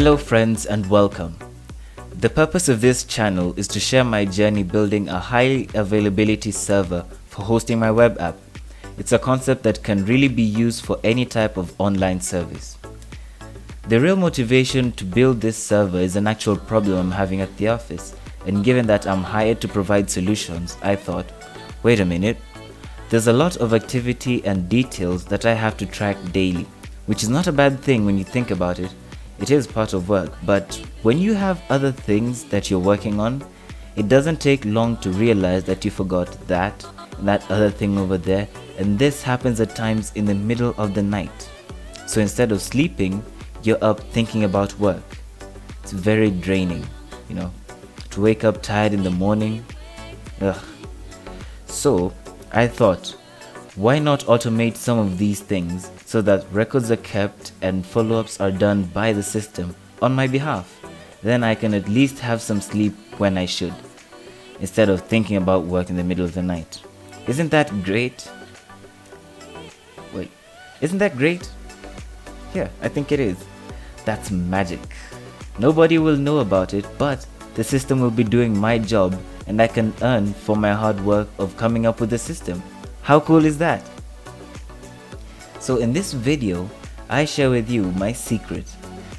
Hello friends and welcome. The purpose of this channel is to share my journey building a high availability server for hosting my web app. It's a concept that can really be used for any type of online service. The real motivation to build this server is an actual problem I'm having at the office, and given that I'm hired to provide solutions, I thought, wait a minute, there's a lot of activity and details that I have to track daily, which is not a bad thing when you think about it. It is part of work, but when you have other things that you're working on, it doesn't take long to realize that you forgot that other thing over there, and this happens at times in the middle of the night. So instead of sleeping, you're up thinking about work. It's very draining, to wake up tired in the morning. Ugh. So I thought, why not automate some of these things so that records are kept and follow-ups are done by the system on my behalf? Then I can at least have some sleep when I should, instead of thinking about work in the middle of the night. Isn't that great? Wait, isn't that great? Yeah, I think it is. That's magic. Nobody will know about it, but the system will be doing my job and I can earn for my hard work of coming up with the system. How cool is that? So in this video, I share with you my secret.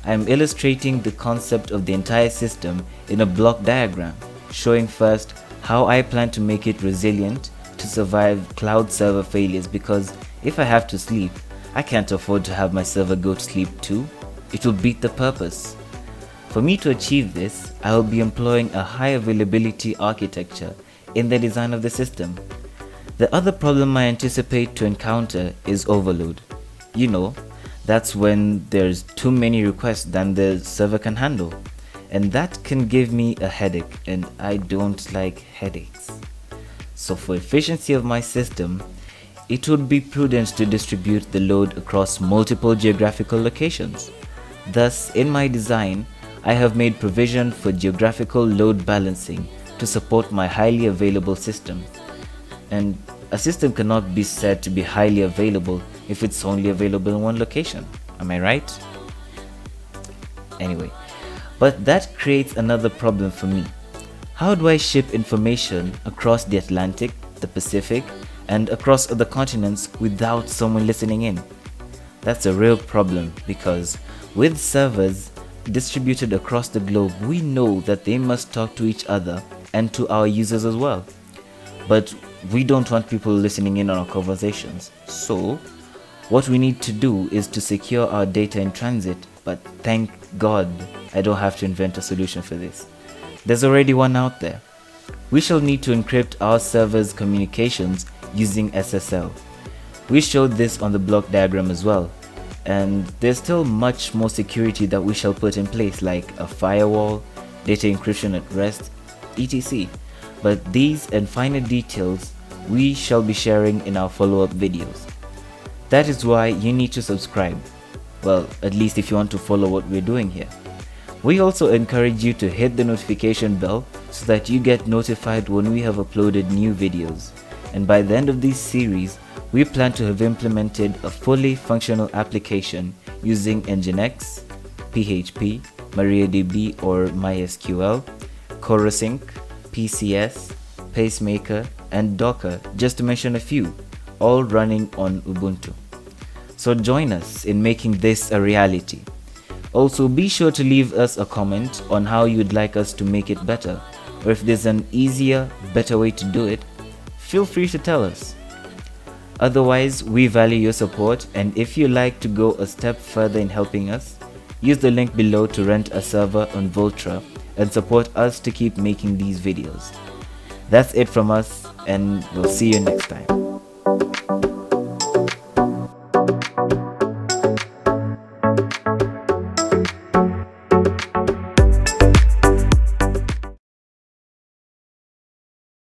I am illustrating the concept of the entire system in a block diagram, showing first how I plan to make it resilient to survive cloud server failures, because if I have to sleep, I can't afford to have my server go to sleep too. It will beat the purpose. For me to achieve this, I will be employing a high availability architecture in the design of the system. The other problem I anticipate to encounter is overload. That's when there's too many requests than the server can handle. And that can give me a headache, and I don't like headaches. So for efficiency of my system, it would be prudent to distribute the load across multiple geographical locations. Thus, in my design, I have made provision for geographical load balancing to support my highly available system. And a system cannot be said to be highly available if it's only available in one location. Am I right? Anyway, but that creates another problem for me. How do I ship information across the Atlantic, the Pacific, and across other continents without someone listening in? That's a real problem, because with servers distributed across the globe, we know that they must talk to each other and to our users as well. But we don't want people listening in on our conversations. So what we need to do is to secure our data in transit, but thank God I don't have to invent a solution for this. There's already one out there. We shall need to encrypt our server's communications using SSL. We showed this on the block diagram as well, and there's still much more security that we shall put in place, like a firewall, data encryption at rest, etc. But these and finer details we shall be sharing in our follow-up videos. That is why you need to subscribe. Well, at least if you want to follow what we're doing here. We also encourage you to hit the notification bell so that you get notified when we have uploaded new videos. And by the end of this series, we plan to have implemented a fully functional application using Nginx, PHP, MariaDB or MySQL, ChorusSync, PCS, Pacemaker, and Docker, just to mention a few, all running on Ubuntu. So join us in making this a reality. Also, be sure to leave us a comment on how you'd like us to make it better, or if there's an easier, better way to do it, feel free to tell us. Otherwise, we value your support, and if you'd like to go a step further in helping us, use the link below to rent a server on Voltra and support us to keep making these videos. That's it from us, and we'll see you next time.